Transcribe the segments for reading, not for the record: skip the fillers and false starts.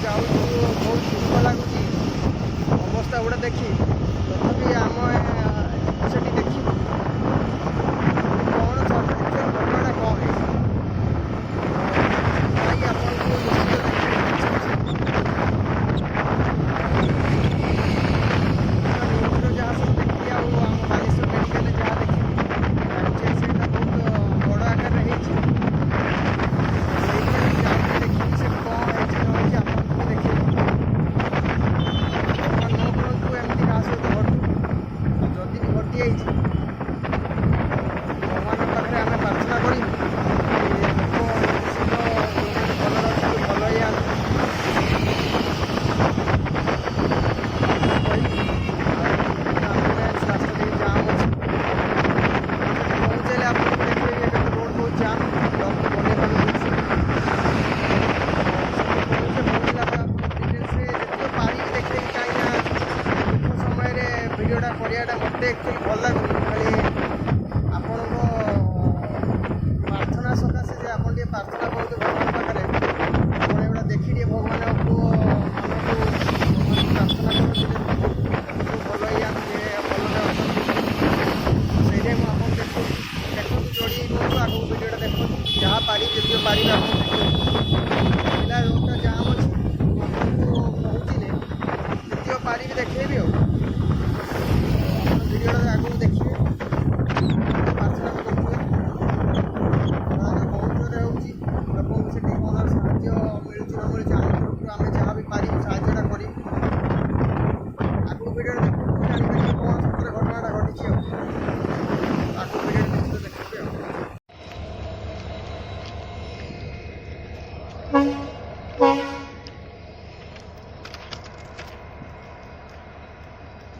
जाऊँ बहुत दुख लगुच अवस्था गुड़ा देखी तथापि आम से देखी कौन घटना कौन है आपको न्यूज़ जहाँ सब देखी आम बालेश्वर मेडिकल जहाँ देखी एक्सीडेंट बहुत बड़ आकार देखी से कौन है आपको देखिए न करूँ एमती क्या सहित घटू जदि भी घटी भगवान पाखे आम प्रार्थना करूँ भल ही रास्ता जाम अच्छे पहुँचे आप देखिए रोड बहुत जाम भिडियोटा कराटा मत एक्चुअली भल लगुनि खाली आपण प्रार्थना सकाशे जे आप प्रार्थना करते भगवान पाखे आप एगुड़ा देखिए भगवान को प्रार्थना करते भल ही भल से आप देखो जोड़ी रुहतु आगे भिडियोटा देखो जहाँ पारि जितने पारे आप पिला रोडटा जाम अच्छे पहुँचले जितने पारि देखेबी भिडियोटा आगे देखिए प्रार्थना करुए बहुत जोर लोक से कौन साहय मिलूँ न मिलूँ आम आम जहाँ भी पार साहयटा कर आगे भिडियो देखो जापर कौन सतरे घटनाटा घटी आगे भिडियो देखते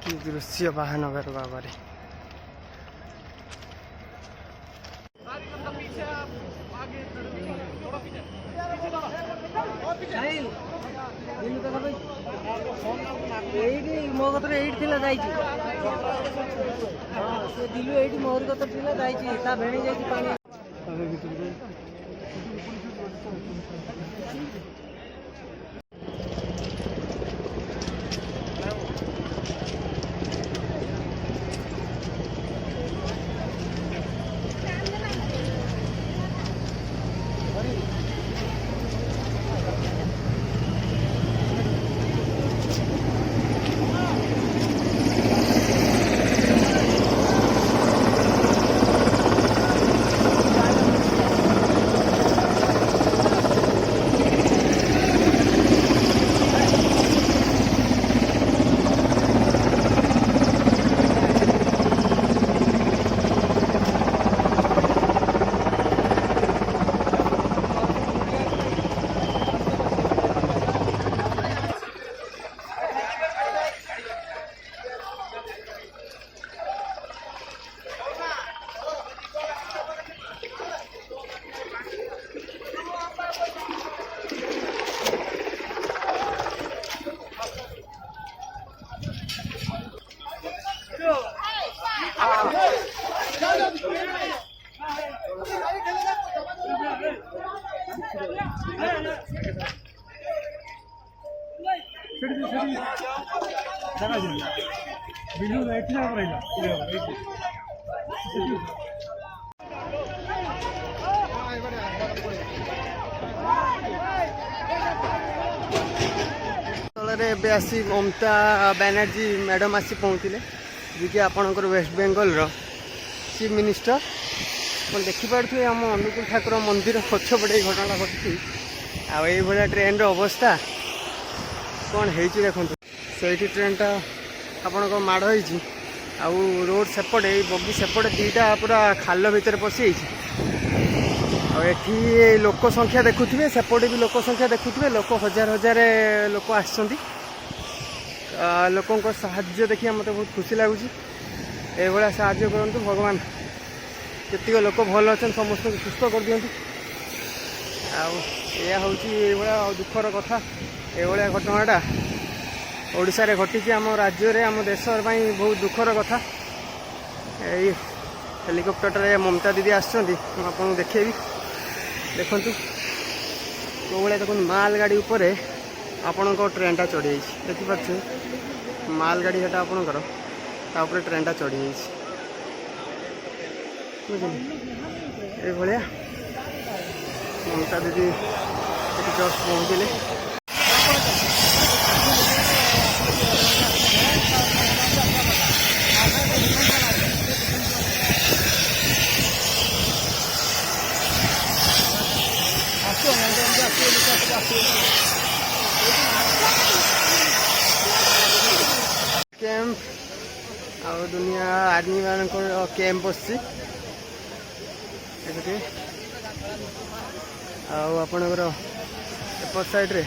कि दृश्य महानगर बाबा मो कतरे दिलु ये मोर कतर भेणी जाए आसी ममता बनर्जी मैडम आसी पहुँचले जी कि आपणकर वेस्ट बेंगल चीफ मिनिस्टर आप देखिपे आम अनुकूल ठाकुर मंदिर पछपटे घटना घटी आई ट्रेन अवस्था कौन है देखो से ट्रेनटा आपण को माड़ हो रोड सेपटे बगी सेपटे दीटा पूरा खाल भितर पशि एठी लोक संख्या देखुवे सेपटे भी लोक संख्या देखुवे लोक हजार हजार लोक आसछंती लोकों साहाय्य देखिए मत बहुत खुशी लगुच ये साहाय्य करूँ भगवान जी लोक भल अच्छा समस्त सुस्थ कर दिखाँ या हूँ दुखर कथा ये घटनाटा ओडिशा रे घटी आम राज्य रे आम देश बहुत दुखर कथा यही हेलिकप्टर रे ममता दीदी आसछंती आपको देखेबी देखु कौ भाया देखो माल गाड़ी उपरे ଆପଣଙ୍କ ଟ୍ରେନ୍ଟା ଚଢ଼ିଯାଇଛି ଦେଖିପାରୁଥିବେ ମାଲ ଗାଡ଼ି ସେଟା ଆପଣଙ୍କର ତାପରେ ଟ୍ରେନ୍ଟା ଚଢ଼ିଯାଇଛି ବୁଝିଲେ ଏଇଭଳିଆ ମମତା ଦିଦି ଏଠି ଜଷ୍ଟ ପହଞ୍ଚିଲେ कैंप आ दुनिया आर्मी मान कैंप बस आपणकर एपट साइड रे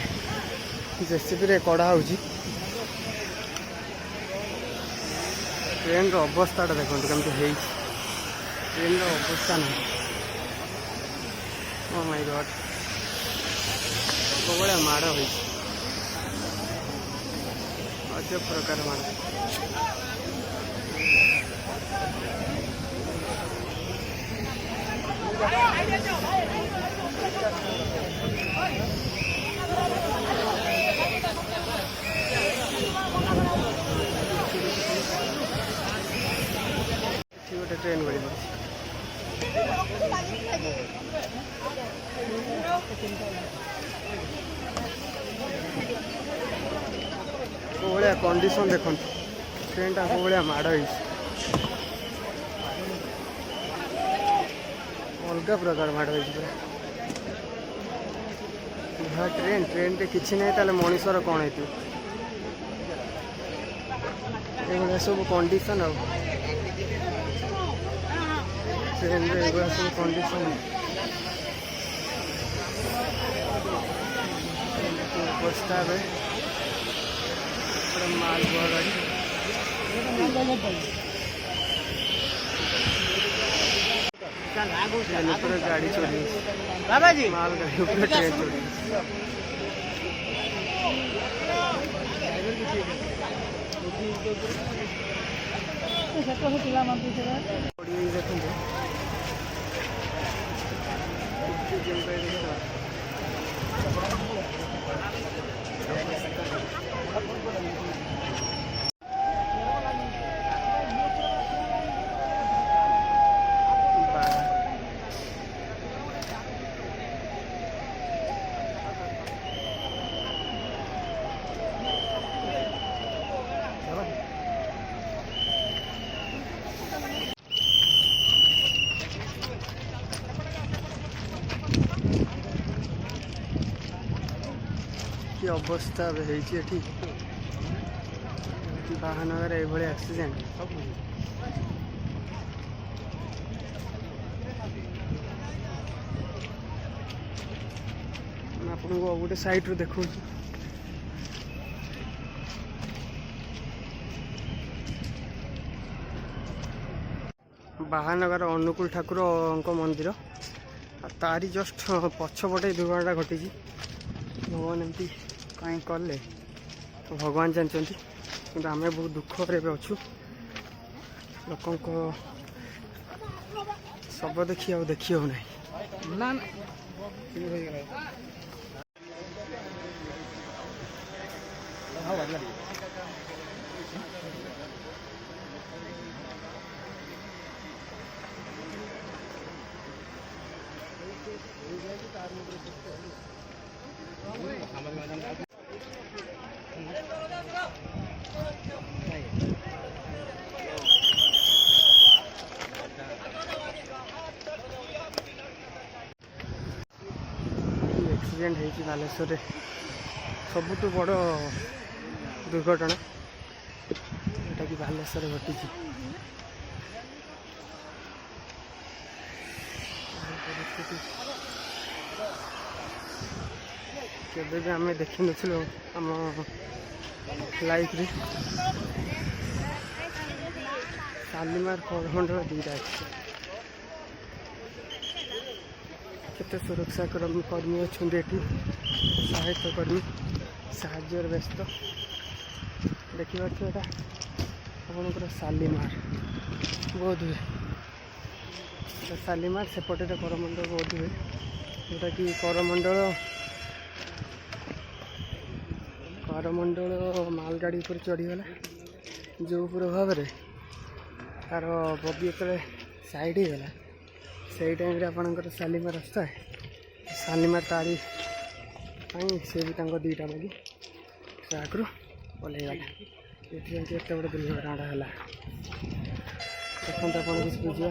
जेसीबी रे कड़ा हो ट्रेन अवस्था देखते कमी ट्रेन अवस्था ना ओ माय गॉड कौन माड़ हो अजब प्रकार माड़ गोटे ट्रेन गड़ी कौन कंडीशन देखो ट्रेन टा कौन माड़ अलग प्रकार माड़ पूरा ट्रेन ट्रेन टे किसी नहीं ताले मनीषर कौन है सब कंडीशन आ ट्रेन रे सब कंडीशन अवस्था माल गाड़ी गाड़ी चोरी बाबा जी माल गाड़ी ऊपर ट्रेन चोरी कि अवस्था है बाहानगर ये एक्सीडेंट आपको गोटे साइड रू देखो बाहानगर अनुकूल ठाकुर मंदिर तारी जस्ट पछपटे दुर्घटना घटी भगवान एमती कहीं कले तो भगवान जानते कि आम बहुत दुख अच्छु लोक सब देखी हो ना एक्सीडेंट है बालेश्वर सबुठ बड़ दुर्घटना जोटा कि बालेश्वर घटी केबे भी आम देखी नु आम लाइफ रे शालीमार करमंडल दीटा केते सुरक्षा कर्मी अच्छा सहायता कर्मी साहाଯ୍ୟ व्यस्त देखिए आपंकर शालीमार बोध हुए शालीमार सेपटे करमंडल बोध हुए जोटा कि करमंडल बारमंडल मालगाड़ी पर चढ़ीगला जो प्रभाव में तार बगी जो साइड होगला से टाइम आपंकर शालीमार रास्ता है शालीमार तारी से भी दीटा बगी ट्राक्रु ओल्लैगला ये एत बड़ दुर्घटना है देखते आप किसी बुझे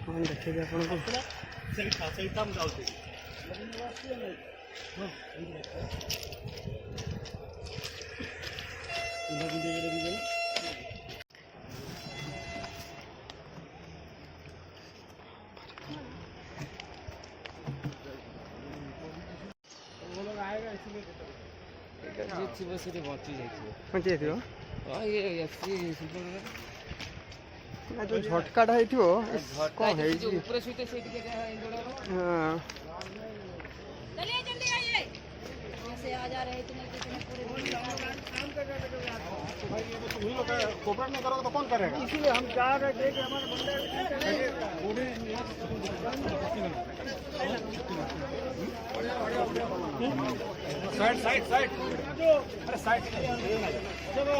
कौन देखे आपको जो झटकाटा कौन है कोऑपरेट नहीं करोगे तो कौन करेगा? इसीलिए हम चाह रहे थे कि हमारे साइड साइड साइड अरे साइड चलो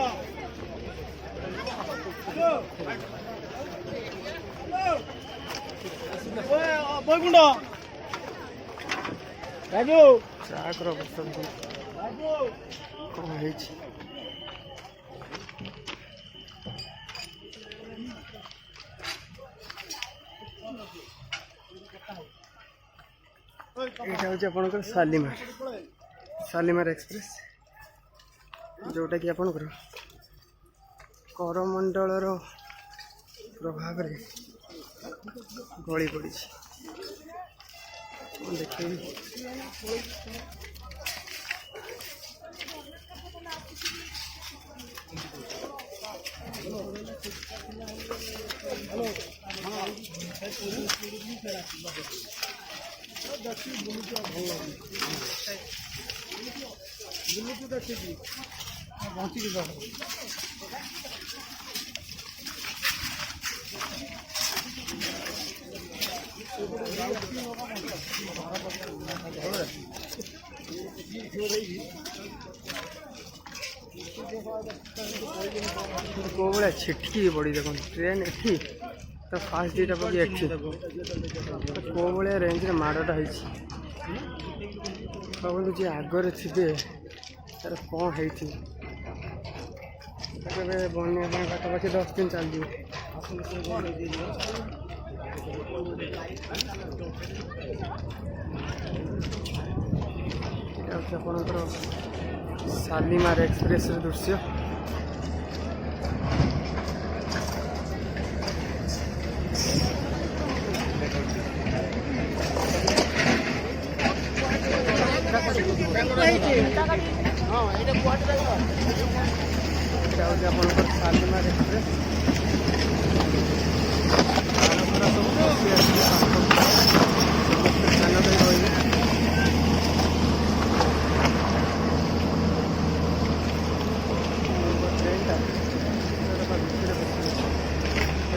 बैकुंठ राजू ट्राक्र अवस्था कौन है यहाँ हूँ आपंकर शालीमार एक्सप्रेस जोटा कि आपंकर करमंडल प्रभाव में गली पड़ी देखिए कौ भाया छिटकी पड़ी देख ट्रेन एठी तो फास्ट दुटा पकी एठी कौ भाया रेंज माड़टा है भावतु जी आगे थे तार कौन है बनिया पाखापाखि 10 दिन चलिए आपंकर शालीमार एक्सप्रेस दृश्य आपंकर शालीमार एक्सप्रेस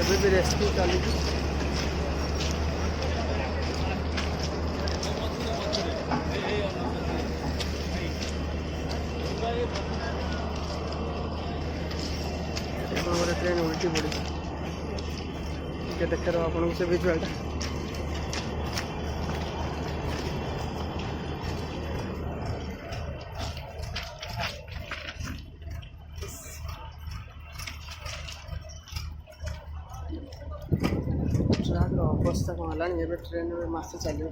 भी रेस्क्यू चली ट्रेन उल्टी पड़ी देखे रहा आपको से विजुआलटा ट्राक्र अवस्था कौन है ट्रेन में मसे चलो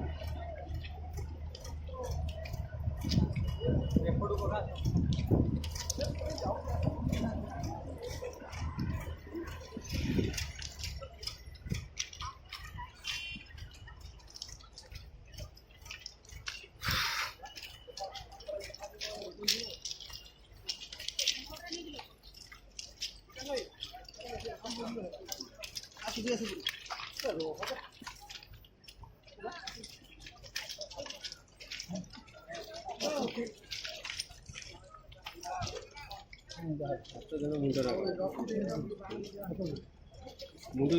मुंडे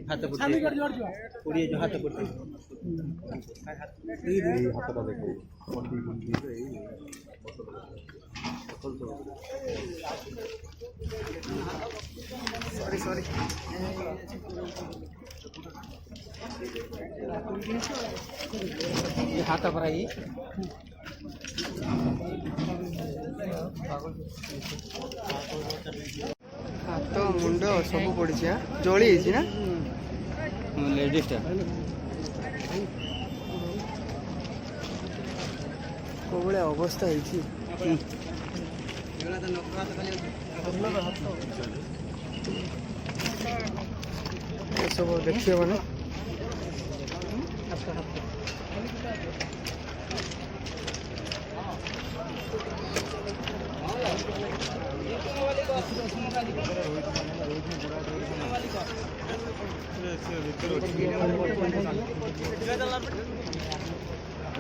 ହାତ କୋଡ଼ିଏ ଯେଉଁ ହାତ ପଡ଼ିଛି ହାତଟା ଦେଖ ସରି ସରି ହାତ ପରା ହାତ ମୁଣ୍ଡ ସବୁ ପଡ଼ିଛି ଜଳି ହେଇଛି ନା ଲେଡ଼ିସ୍ଟା କୋଉ ଭଳିଆ ଅବସ୍ଥା ହେଇଛି ଏସବୁ ଦେଖିବ ମାନେ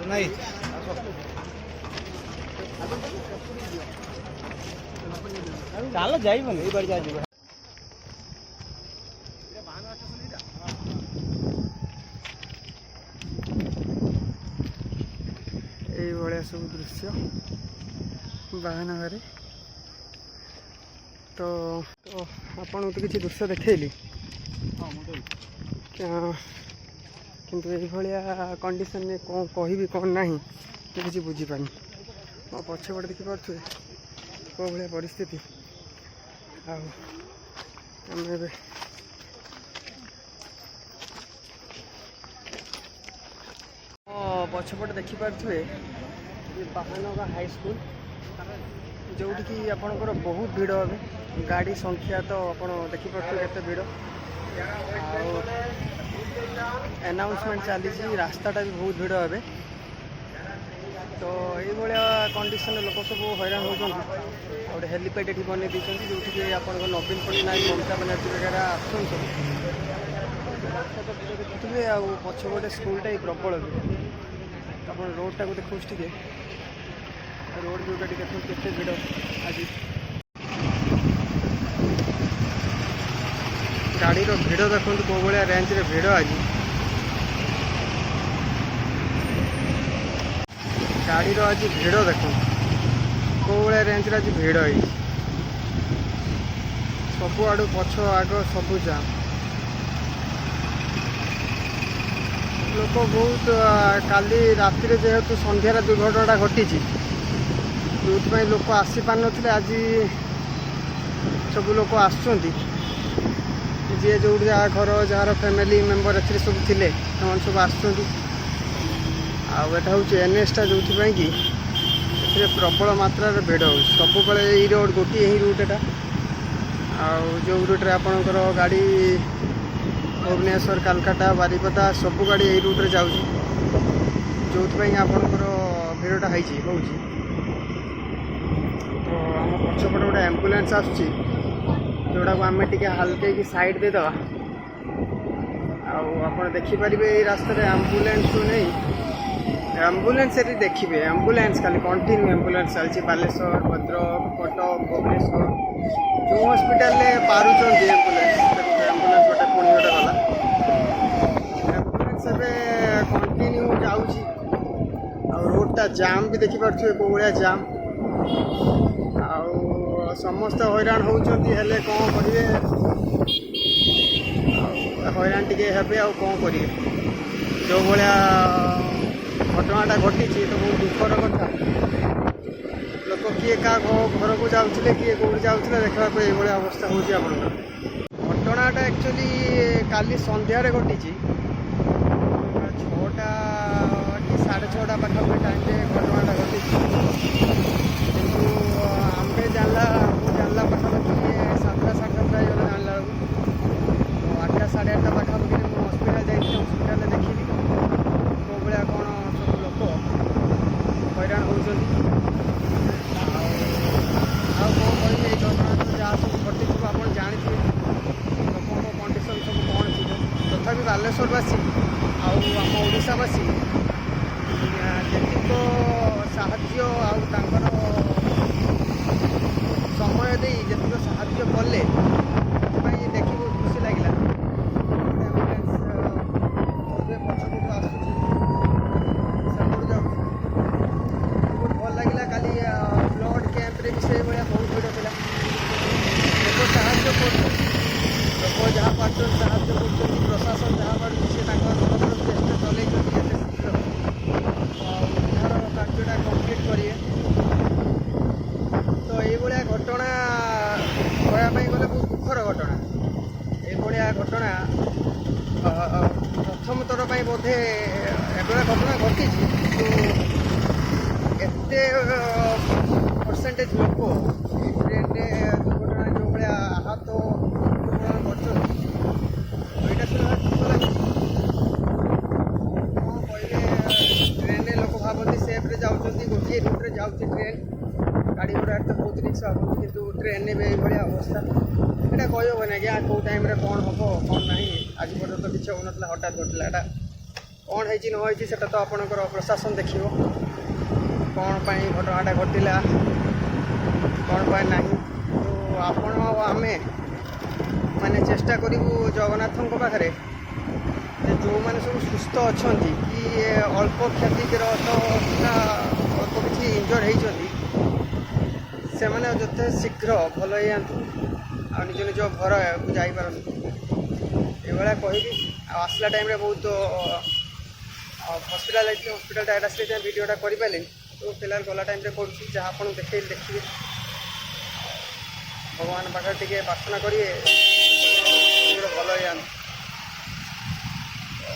ନାଇଁ ଚାଲ ଯାଇବନି ଏଇ ବାଡ଼ି ଯିବ এইଭଳିଆ ସବୁ ଦୃଶ୍ୟ ବାହାନଗାରେ ତ ଆପଣଙ୍କୁ ତ କିଛି ଦୃଶ୍ୟ ଦେଖେଇଲି କିନ୍ତୁ এইଭଳିଆ କଣ୍ଡିସନରେ କ'ଣ କହିବି କ'ଣ ନାହିଁ ମୁଁ କିଛି ବୁଝିପାରୁନି ମୋ ପଛପଟେ ଦେଖିପାରୁଥିବେ କେଉଁ ଭଳିଆ ପରିସ୍ଥିତି ଆଉ ଆମେ ଏବେ ପଛପଟେ ଦେଖିପାରୁଥିବେ ବାହାନଗା ହାଇସ୍କୁଲ ଯେଉଁଠିକି ଆପଣଙ୍କର ବହୁତ ଭିଡ଼ ହେବେ ଗାଡ଼ି ସଂଖ୍ୟା ତ ଆପଣ ଦେଖିପାରୁଥିବେ କେତେ ଭିଡ଼ ଆଉ ଆନାଉନ୍ସମେଣ୍ଟ ଚାଲିଛି ରାସ୍ତାଟା ବି ବହୁତ ଭିଡ଼ ହେବେ ତ ଏଇଭଳିଆ କଣ୍ଡିସନରେ ଲୋକ ସବୁ ହଇରାଣ ହେଉଛନ୍ତି ଆଉ ଗୋଟେ ହେଲିପ୍ୟାଡ୍ ଏଠି ବନେଇ ଦେଇଛନ୍ତି ଯେଉଁଠିକି ଆପଣଙ୍କ ନବୀନ ପଟ୍ଟନାୟକ ମମତା ବାନାର୍ଜୀ ବଗେରା ଆସୁଛନ୍ତି ରାସ୍ତା ତ ଭିଡ଼ ଦେଖୁଥିବେ ଆଉ ପଛପଟେ ସ୍କୁଲଟା ବି ପ୍ରବଳ ଭିଡ଼ ଆପଣ ରୋଡ଼ଟାକୁ ଦେଖୁଛି ଟିକେ ରୋଡ଼ ଯେଉଁଟା ଟିକେ ଦେଖନ୍ତୁ କେତେ ଭିଡ଼ ଆଜି ଗାଡ଼ିର ଭିଡ଼ ଦେଖନ୍ତୁ କେଉଁ ଭଳିଆ ରେଞ୍ଜରେ ଭିଡ଼ ଆଜି ଗାଡ଼ିର ଆଜି ଭିଡ଼ ଦେଖନ୍ତୁ କେଉଁ ଭଳିଆ ରେଞ୍ଜରେ ଆଜି ଭିଡ଼ ହେଇଛି ସବୁଆଡ଼ୁ ପଛ ଆଗ ସବୁ ଜାମ୍ ଲୋକ ବହୁତ କାଲି ରାତିରେ ଯେହେତୁ ସନ୍ଧ୍ୟାରେ ଦୁର୍ଘଟଣାଟା ଘଟିଛି ଯେଉଁଥିପାଇଁ ଲୋକ ଆସିପାରୁନଥିଲେ ଆଜି ସବୁ ଲୋକ ଆସୁଛନ୍ତି ଯିଏ ଯେଉଁଠି ଯାହା ଘର ଯାହାର ଫ୍ୟାମିଲି ମେମ୍ବର ଏଥିରେ ସବୁ ଥିଲେ ସେମାନେ ସବୁ ଆସୁଛନ୍ତି ଆଉ ଏଇଟା ହେଉଛି ଏନ୍ଏଚ୍ଟା ଯେଉଁଥିପାଇଁ କି ଏଥିରେ ପ୍ରବଳ ମାତ୍ରାରେ ଭିଡ଼ ହେଉଛି ସବୁବେଳେ ଏଇ ରୋଡ଼ ଗୋଟିଏ ହିଁ ରୁଟ୍ ଏଟା ଆଉ ଯେଉଁ ରୁଟ୍ରେ ଆପଣଙ୍କର ଗାଡ଼ି ଭୁବନେଶ୍ୱର କାଲକାଟା ବାରିପଦା ସବୁ ଗାଡ଼ି ଏଇ ରୁଟ୍ରେ ଯାଉଛି ଯେଉଁଥିପାଇଁ ଆପଣଙ୍କର ଭିଡ଼ଟା ହେଉଛି ହେଉଛି ତ ଆମ ପଛପଟେ ଗୋଟେ ଆମ୍ବୁଲାନ୍ସ ଆସୁଛି ଯେଉଁଟାକୁ ଆମେ ଟିକେ ହାଲକେଇକି ସାଇଡ଼୍ ଦେଇଦେବା ଆଉ ଆପଣ ଦେଖିପାରିବେ ଏଇ ରାସ୍ତାରେ ଆମ୍ବୁଲାନ୍ସରୁ ନେଇ ଆମ୍ବୁଲାନ୍ସ ଏଠି ଦେଖିବେ ଆମ୍ବୁଲାନ୍ସ ଖାଲି କଣ୍ଟିନ୍ୟୁ ଆମ୍ବୁଲାନ୍ସ ଚାଲିଛି ବାଲେଶ୍ୱର ଭଦ୍ରକ କଟକ ଭୁବନେଶ୍ୱର ଯେଉଁ ହସ୍ପିଟାଲରେ ପାରୁଛନ୍ତି ଆମ୍ବୁଲାନ୍ସ ଗୋଟେ ପୁଣି ଗୋଟେ ଗଲା ଆମ୍ବୁଲାନ୍ସ ଏବେ କଣ୍ଟିନ୍ୟୁ ଯାଉଛି ଆଉ ରୋଡ଼ଟା ଜାମ୍ ବି ଦେଖିପାରୁଥିବେ କେଉଁ ଭଳିଆ ଜାମ୍ ଆଉ ସମସ୍ତେ ହଇରାଣ ହେଉଛନ୍ତି ହେଲେ କ'ଣ କରିବେ ଆଉ ହଇରାଣ ଟିକେ ହେବେ ଆଉ କ'ଣ କରିବେ ଯେଉଁ ଭଳିଆ ଘଟଣାଟା ଘଟିଛି ତ ବହୁତ ଦୁଃଖର କଥା ଲୋକ କିଏ କାହା ଘରକୁ ଯାଉଥିଲେ କିଏ କେଉଁଠି ଯାଉଥିଲେ ଦେଖିବାକୁ ଏଇଭଳିଆ ଅବସ୍ଥା ହେଉଛି ଆପଣଙ୍କର ଘଟଣାଟା ଆକ୍ଚୁଆଲି କାଲି ସନ୍ଧ୍ୟାରେ ଘଟିଛି 6ଟା କି 6:30 ପାଖାପାଖି ଟାଇମ୍ରେ ଘଟଣାଟା ଘଟିଛି କିନ୍ତୁ ଆମେ ଜାଣିଲା ପାଖାପାଖି 7ଟା 7:30 ହେଇଗଲା ଜାଣିଲା ବେଳକୁ 8ଟା 8:30 ପାଖାପାଖିରେ ମୁଁ ହସ୍ପିଟାଲ ଯାଇଥିଲି ହସ୍ପିଟାଲରେ ଦେଖିଲି କେଉଁ ଭଳିଆ କ'ଣ ସବୁ ଲୋକ ହଇରାଣ ହେଉଛନ୍ତି ଆଉ କ'ଣ କହିବି ଏଇ ଘଟଣା ଯାହା ସବୁ ଘଟିଥିବ ଆପଣ ଜାଣିଥିବେ ଲୋକଙ୍କ କଣ୍ଡିସନ୍ ସବୁ କ'ଣ ଥିବ ତଥାପି ବାଲେଶ୍ୱରବାସୀ ଆଉ ଆମ ଓଡ଼ିଶାବାସୀ ଯେତିକ ସାହାଯ୍ୟ ଆଉ ତାଙ୍କର ସମୟ ଦେଇ ଯେତିକ ସାହାଯ୍ୟ କଲେ ବୋଧେ ଏଭଳିଆ ଘଟଣା ଘଟିଛି, କିନ୍ତୁ ଏତେ ପରସେଣ୍ଟେଜ ଲୋକ ଟ୍ରେନରେ ଦୁର୍ଘଟଣା ଯେଉଁ ଭଳିଆ ଆହତ ମୃତ୍ୟୁବରଣ କରୁଛନ୍ତି, ଏଇଟା ଶୁଣିବା ଦୁଃଖ ଲାଗୁଛି। କ'ଣ କହିଲେ, ଟ୍ରେନରେ ଲୋକ ଭାବନ୍ତି ସେଫ୍ରେ ଯାଉଛନ୍ତି, ଗୋଟିଏ ରୁଟ୍ରେ ଯାଉଛି ଟ୍ରେନ୍, ଗାଡ଼ି ଘୋଡ଼ାରେ ତ ବହୁତ ରିକ୍ସ ଭାବନ୍ତି, କିନ୍ତୁ ଟ୍ରେନରେ ବି ଏଇଭଳିଆ ଅବସ୍ଥା। ଏଇଟା କହିହେବନି ଆଜ୍ଞା, କେଉଁ ଟାଇମ୍ରେ କ'ଣ ହେବ କ'ଣ ନାହିଁ। ଆଜି ପର୍ଯ୍ୟନ୍ତ କିଛି ହେଉନଥିଲା, ହଠାତ୍ ଘଟିଲା। ଏଇଟା କ'ଣ ହେଇଛି ନ ହେଇଛି ସେଟା ତ ଆପଣଙ୍କର ପ୍ରଶାସନ ଦେଖିବ, କ'ଣ ପାଇଁ ଘଟଣାଟା ଘଟିଲା, କ'ଣ ପାଇଁ ନାହିଁ। ତ ଆପଣ ଆଉ ଆମେ ମାନେ ଚେଷ୍ଟା କରିବୁ ଜଗନ୍ନାଥଙ୍କ ପାଖରେ ଯେ ଯେଉଁମାନେ ସବୁ ସୁସ୍ଥ ଅଛନ୍ତି କି ଅଳ୍ପ କ୍ଷତିଗ୍ରସ୍ତ ନା ଅଳ୍ପ କିଛି ଇଞ୍ଜର୍ଡ ହେଇଛନ୍ତି, ସେମାନେ ଯେତେ ଶୀଘ୍ର ଭଲ ହେଇଯାଆନ୍ତୁ ଆଉ ନିଜ ନିଜ ଘରକୁ ଯାଇପାରନ୍ତୁ, ଏଭଳିଆ କହିବି। ଆଉ ଆସିଲା ଟାଇମ୍ରେ ବହୁତ ହସ୍ପିଟାଲ ଯାଇଥିଲି, ହସ୍ପିଟାଲଟା ଆଡ୍ରେସ୍ ଦେଇଥାଏ, ଭିଡ଼ିଓଟା କରିପାରିଲିନି। ତ ଫିଲହାଲ ଗଲା ଟାଇମ୍ରେ କରୁଛି, ଯାହା ଆପଣଙ୍କୁ ଦେଖେଇଲି ଦେଖିବେ। ଭଗବାନ ପାଖରେ ଟିକେ ପ୍ରାର୍ଥନା କରିବେ ଭଲ ହେଇଯାଆନ୍ତୁ।